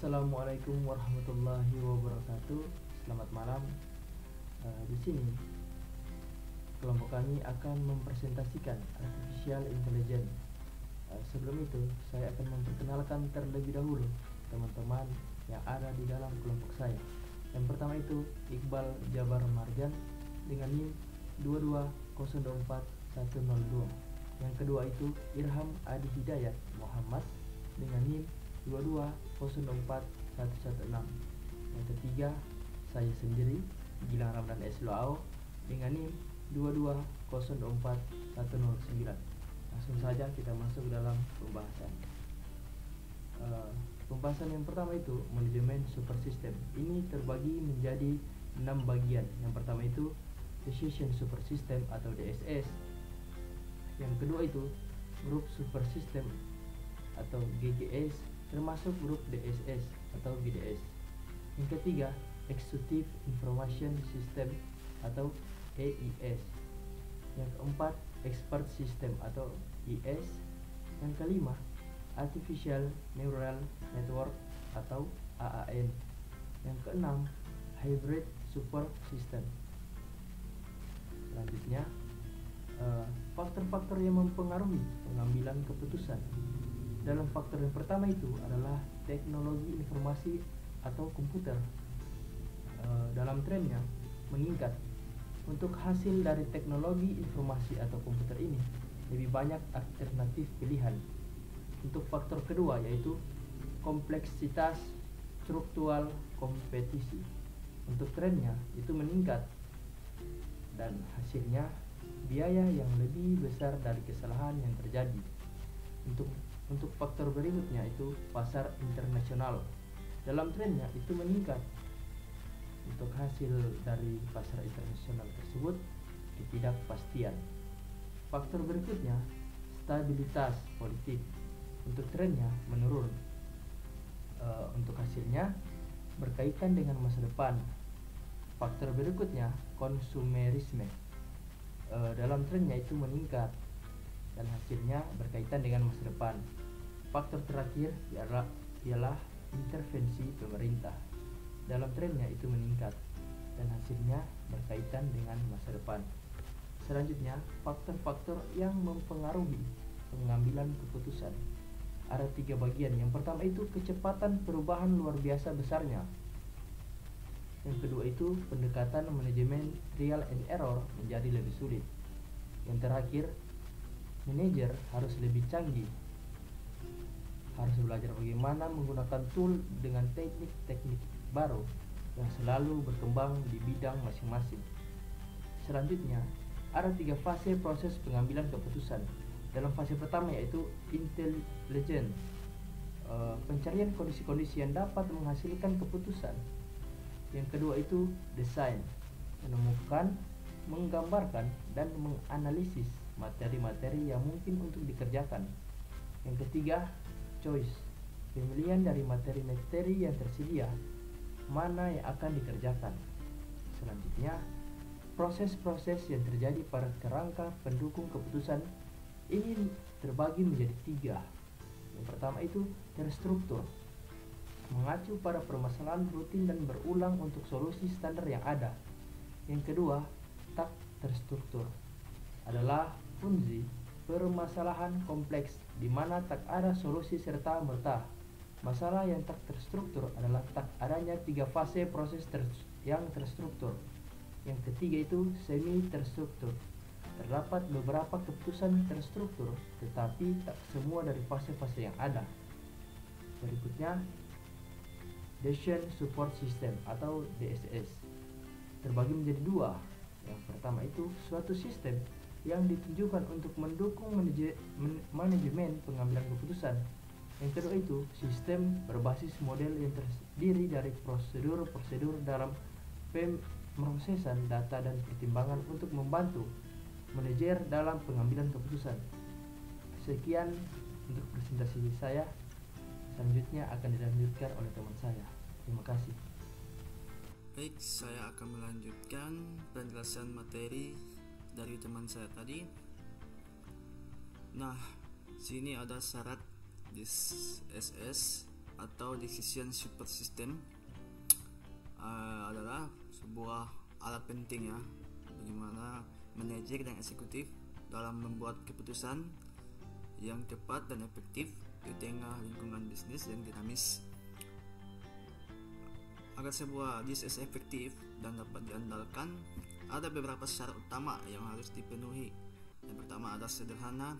Assalamualaikum warahmatullahi wabarakatuh. Selamat malam. Di sini kelompok kami akan mempresentasikan artificial intelligence. Sebelum itu, saya akan memperkenalkan terlebih dahulu teman-teman yang ada di dalam kelompok saya. Yang pertama itu Iqbal Jabar Marjan dengan NIM 2204102. Yang kedua itu Irham Adi Hidayat Muhammad dengan NIM 2204116. Yang ketiga saya sendiri Gilang Ramdan S. Loao dengan NIM 2204109. Langsung saja kita masuk dalam pembahasan. Pembahasan yang pertama itu manajemen super system. Ini terbagi menjadi 6 bagian. Yang pertama itu decision super system atau DSS. Yang kedua itu group super system atau GGS, termasuk grup DSS atau GDS. Yang ketiga executive information system atau EIS. Yang keempat expert system atau IS. Yang kelima artificial neural network atau AAN. Yang keenam hybrid super system. Selanjutnya faktor-faktor yang mempengaruhi pengambilan keputusan. Dalam faktor yang pertama itu adalah teknologi informasi atau komputer. Dalam trennya meningkat. Untuk hasil dari teknologi informasi atau komputer ini lebih banyak alternatif pilihan. Untuk faktor kedua yaitu kompleksitas struktural kompetisi. Untuk trennya itu meningkat dan hasilnya biaya yang lebih besar dari kesalahan yang terjadi. Untuk faktor berikutnya itu pasar internasional. Dalam trennya itu meningkat. Untuk hasil dari pasar internasional tersebut ketidakpastian. Faktor berikutnya stabilitas politik. Untuk trennya menurun. Untuk hasilnya berkaitan dengan masa depan. Faktor berikutnya konsumerisme. Dalam trennya itu meningkat dan hasilnya berkaitan dengan masa depan. Faktor terakhir ialah intervensi pemerintah. Dalam trennya itu meningkat dan hasilnya berkaitan dengan masa depan. Selanjutnya faktor-faktor yang mempengaruhi pengambilan keputusan. Ada 3 bagian. Yang pertama itu kecepatan perubahan luar biasa besarnya. Yang kedua itu pendekatan manajemen trial and error menjadi lebih sulit. Yang terakhir, manajer harus lebih canggih. Harus belajar bagaimana menggunakan tool dengan teknik-teknik baru yang selalu berkembang di bidang masing-masing. Selanjutnya, ada 3 fase proses pengambilan keputusan. Dalam fase pertama yaitu intelligence, pencarian kondisi-kondisi yang dapat menghasilkan keputusan. Yang kedua itu design, menemukan, menggambarkan, dan menganalisis materi-materi yang mungkin untuk dikerjakan. Yang ketiga choice, pemilihan dari materi-materi yang tersedia, mana yang akan dikerjakan. Selanjutnya proses-proses yang terjadi pada kerangka pendukung keputusan ini terbagi menjadi 3. Yang pertama itu terstruktur, mengacu pada permasalahan rutin dan berulang untuk solusi standar yang ada. Yang kedua tak terstruktur, adalah fungsi permasalahan kompleks di mana tak ada solusi serta merta. Masalah yang tak terstruktur adalah tak adanya 3 fase proses yang terstruktur. Yang ketiga itu semi terstruktur. Terdapat beberapa keputusan terstruktur, tetapi tak semua dari fase-fase yang ada. Berikutnya decision support system atau DSS. Terbagi menjadi 2. Yang pertama itu suatu sistem yang ditujukan untuk mendukung manajemen pengambilan keputusan. Yang kedua itu sistem berbasis model yang terdiri dari prosedur-prosedur dalam pemrosesan data dan pertimbangan untuk membantu manajer dalam pengambilan keputusan. Sekian untuk presentasi saya. Selanjutnya akan dilanjutkan oleh teman saya. Terima kasih. Baik, saya akan melanjutkan penjelasan materi dari teman saya tadi. Nah, sini ada syarat DSS atau Decision Support System adalah sebuah alat penting ya, bagaimana manajer dan eksekutif dalam membuat keputusan yang tepat dan efektif di tengah lingkungan bisnis yang dinamis. Agar sebuah DSS efektif dan dapat diandalkan, ada beberapa syarat utama yang harus dipenuhi. Yang pertama adalah sederhana,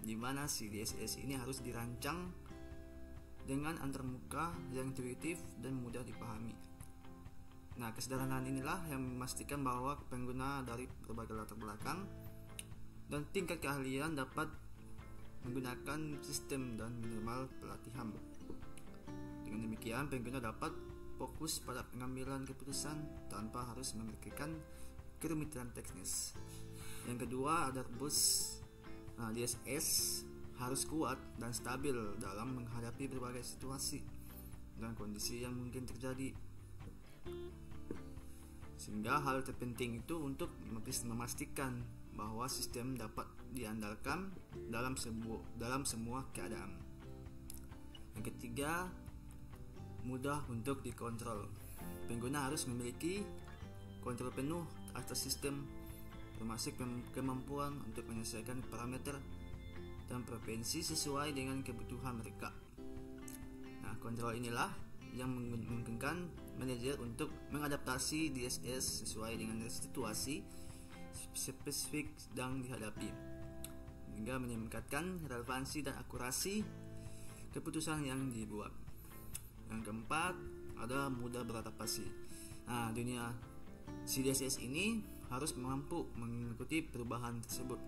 di mana si DSS ini harus dirancang dengan antarmuka yang intuitif dan mudah dipahami. Nah, kesederhanaan inilah yang memastikan bahwa pengguna dari berbagai latar belakang dan tingkat keahlian dapat menggunakan sistem dan minimal pelatihan. Dengan demikian, pengguna dapat fokus pada pengambilan keputusan tanpa harus memikirkan kerumitan teknis. Yang kedua ada bus. DSS harus kuat dan stabil dalam menghadapi berbagai situasi dan kondisi yang mungkin terjadi. Sehingga hal terpenting itu untuk memastikan bahwa sistem dapat diandalkan dalam semua keadaan. Yang ketiga, mudah untuk dikontrol. Pengguna harus memiliki kontrol penuh atas sistem, termasuk kemampuan untuk menyelesaikan parameter dan preferensi sesuai dengan kebutuhan mereka. Nah, kontrol inilah yang memungkinkan manajer untuk mengadaptasi DSS sesuai dengan situasi spesifik yang dihadapi, hingga meningkatkan relevansi dan akurasi keputusan yang dibuat. Yang keempat ada mudah beradaptasi. Nah, dunia CDSS ini harus mampu mengikuti perubahan tersebut,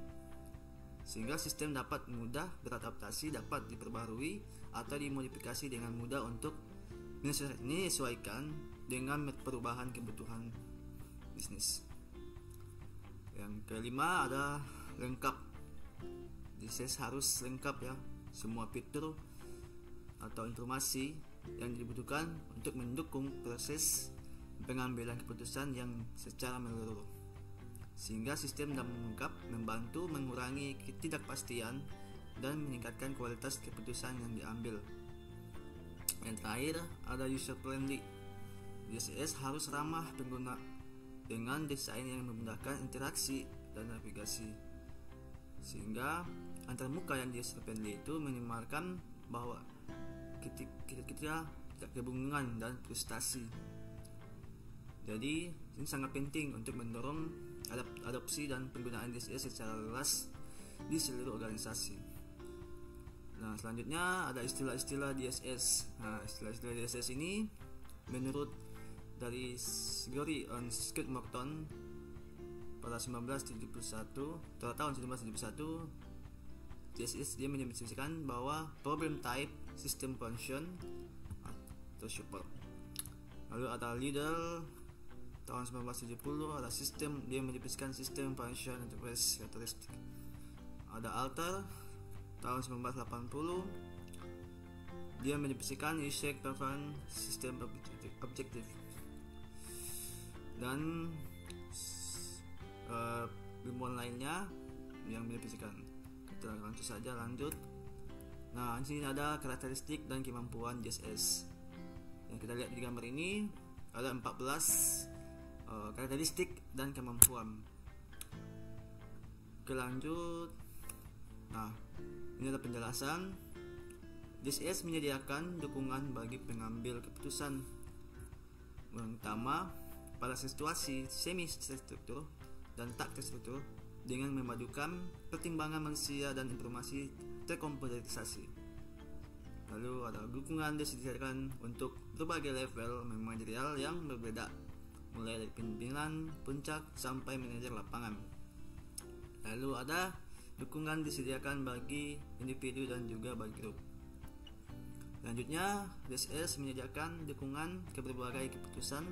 sehingga sistem dapat mudah beradaptasi, dapat diperbarui atau dimodifikasi dengan mudah untuk menyesuaikan dengan perubahan kebutuhan bisnis. Yang kelima ada lengkap. DSS harus lengkap ya, semua fitur atau informasi yang dibutuhkan untuk mendukung proses pengambilan keputusan yang secara menyeluruh, sehingga sistem dapat lengkap membantu mengurangi ketidakpastian dan meningkatkan kualitas keputusan yang diambil. Yang terakhir ada user friendly. DSS harus ramah pengguna dengan desain yang memudahkan interaksi dan navigasi, sehingga antarmuka yang user friendly itu minimalkan bahwa kita tidak kebingungan dan frustasi. Jadi ini sangat penting untuk mendorong adopsi dan penggunaan DSS secara luas di seluruh organisasi. Nah, selanjutnya ada istilah-istilah DSS. Nah, istilah-istilah DSS ini menurut dari Gregory on Scott Morton pada 1971, pada tahun 1971, DSS dia mendefinisikan bahwa problem type, system function atau support. Lalu ada Liddell tahun 1970, ada sistem, dia mendefinisikan system function enterprise characteristic. Ada Alter tahun 1980, dia mendefinisikan user preference system objective. Dan ilmuwan lainnya yang mendefinisikan. Kita langsung saja lanjut. Nah, di sini ada karakteristik dan kemampuan DSS. Yang kita lihat di gambar ini ada 14 karakteristik dan kemampuan. Oke, lanjut. Nah, ini ada penjelasan. DSS menyediakan dukungan bagi pengambil keputusan, terutama pada situasi semi-terstruktur dan tak terstruktur, dengan memadukan pertimbangan manusia dan informasi terkomputerisasi. Lalu ada dukungan disediakan untuk berbagai level manajerial yang berbeda, mulai dari pimpinan puncak sampai manajer lapangan. Lalu ada dukungan disediakan bagi individu dan juga bagi grup. Selanjutnya, DSS menyediakan dukungan ke berbagai keputusan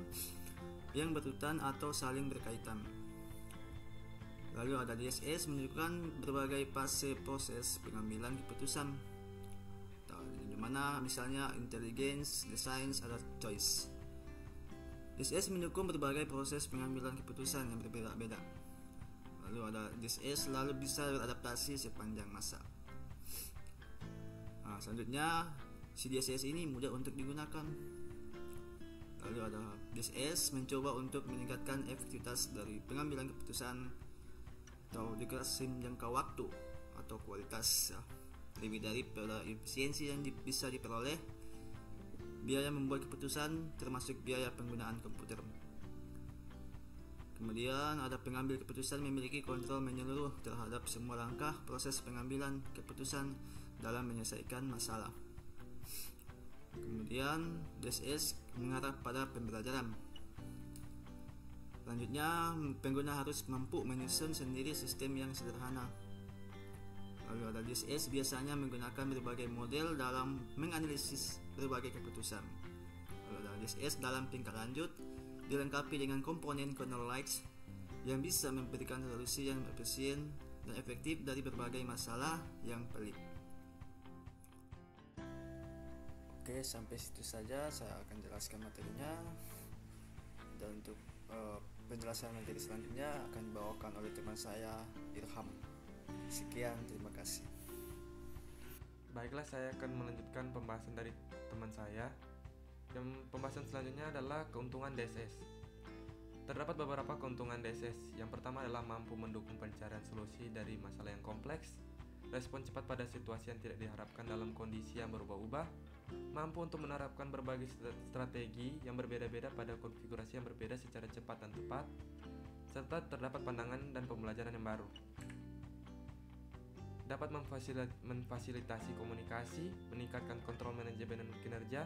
yang berurutan atau saling berkaitan. Lalu ada DSS menunjukkan berbagai fase proses pengambilan keputusan, di mana misalnya intelligence, design, ada choice. DSS mendukung berbagai proses pengambilan keputusan yang berbeda-beda. Lalu ada DSS selalu bisa beradaptasi sepanjang masa. Nah, selanjutnya Si DSS ini mudah untuk digunakan. Lalu ada DSS mencoba untuk meningkatkan efektivitas dari pengambilan keputusan atau dikasih jangka waktu atau kualitas ya. Lebih daripada efisiensi yang bisa diperoleh, biaya membuat keputusan termasuk biaya penggunaan komputer. Kemudian ada pengambil keputusan memiliki kontrol menyeluruh terhadap semua langkah proses pengambilan keputusan dalam menyelesaikan masalah. Kemudian DSS mengarah pada pembelajaran. Selanjutnya, pengguna harus mampu menyusun sendiri sistem yang sederhana. Lalu ada DSS biasanya menggunakan berbagai model dalam menganalisis berbagai keputusan. Lalu ada DSS dalam tingkat lanjut dilengkapi dengan komponen kernel lights yang bisa memberikan solusi yang efisien dan efektif dari berbagai masalah yang pelik. Oke, sampai situ saja saya akan jelaskan materinya. Dan untuk penjelasan materi selanjutnya akan dibawakan oleh teman saya, Irham. Sekian, terima kasih. Baiklah, saya akan melanjutkan pembahasan dari teman saya. Yang pembahasan selanjutnya adalah keuntungan DSS. Terdapat beberapa keuntungan DSS. Yang pertama adalah mampu mendukung pencarian solusi dari masalah yang kompleks, respon cepat pada situasi yang tidak diharapkan dalam kondisi yang berubah-ubah, mampu untuk menerapkan berbagai strategi yang berbeda-beda pada konfigurasi yang berbeda secara cepat dan tepat, serta terdapat pandangan dan pembelajaran yang baru. Dapat memfasilitasi komunikasi, meningkatkan kontrol manajemen dan kinerja,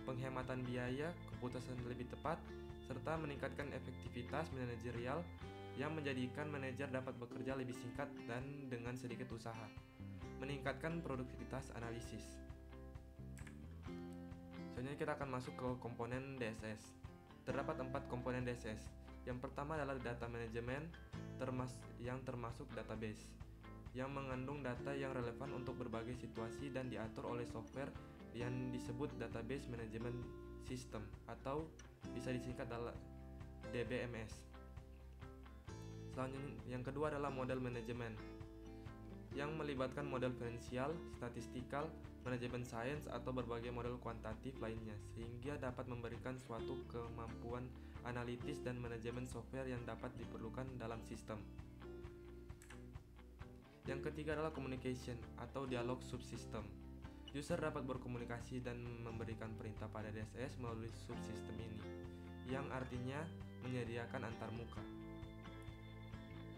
penghematan biaya, keputusan lebih tepat, serta meningkatkan efektivitas manajerial yang menjadikan manajer dapat bekerja lebih singkat dan dengan sedikit usaha, meningkatkan produktivitas analisis. Selanjutnya kita akan masuk ke komponen DSS. Terdapat 4 komponen DSS. Yang pertama adalah data manajemen yang termasuk database, yang mengandung data yang relevan untuk berbagai situasi dan diatur oleh software yang disebut Database Management System atau bisa disingkat adalah DBMS. Selanjutnya, yang kedua adalah model manajemen, yang melibatkan model finansial, statistikal, manajemen sains, atau berbagai model kuantitatif lainnya, sehingga dapat memberikan suatu kemampuan analitis dan manajemen software yang dapat diperlukan dalam sistem. Yang ketiga adalah communication atau dialog subsystem. User dapat berkomunikasi dan memberikan perintah pada DSS melalui subsistem ini, yang artinya menyediakan antarmuka.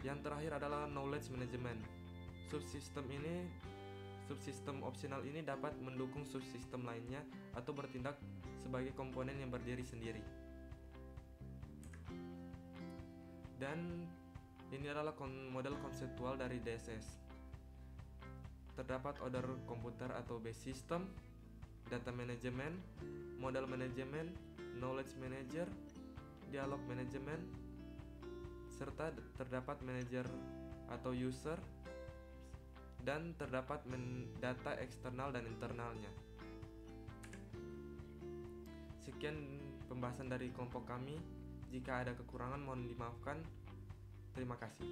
Yang terakhir adalah knowledge management. Subsistem opsional ini dapat mendukung subsistem lainnya atau bertindak sebagai komponen yang berdiri sendiri. Dan ini adalah model konseptual dari DSS. Terdapat order komputer atau base system, data management, model management, knowledge manager, dialog management, serta terdapat manager atau user, dan terdapat data eksternal dan internalnya. Sekian pembahasan dari kelompok kami. Jika ada kekurangan mohon dimaafkan. Terima kasih.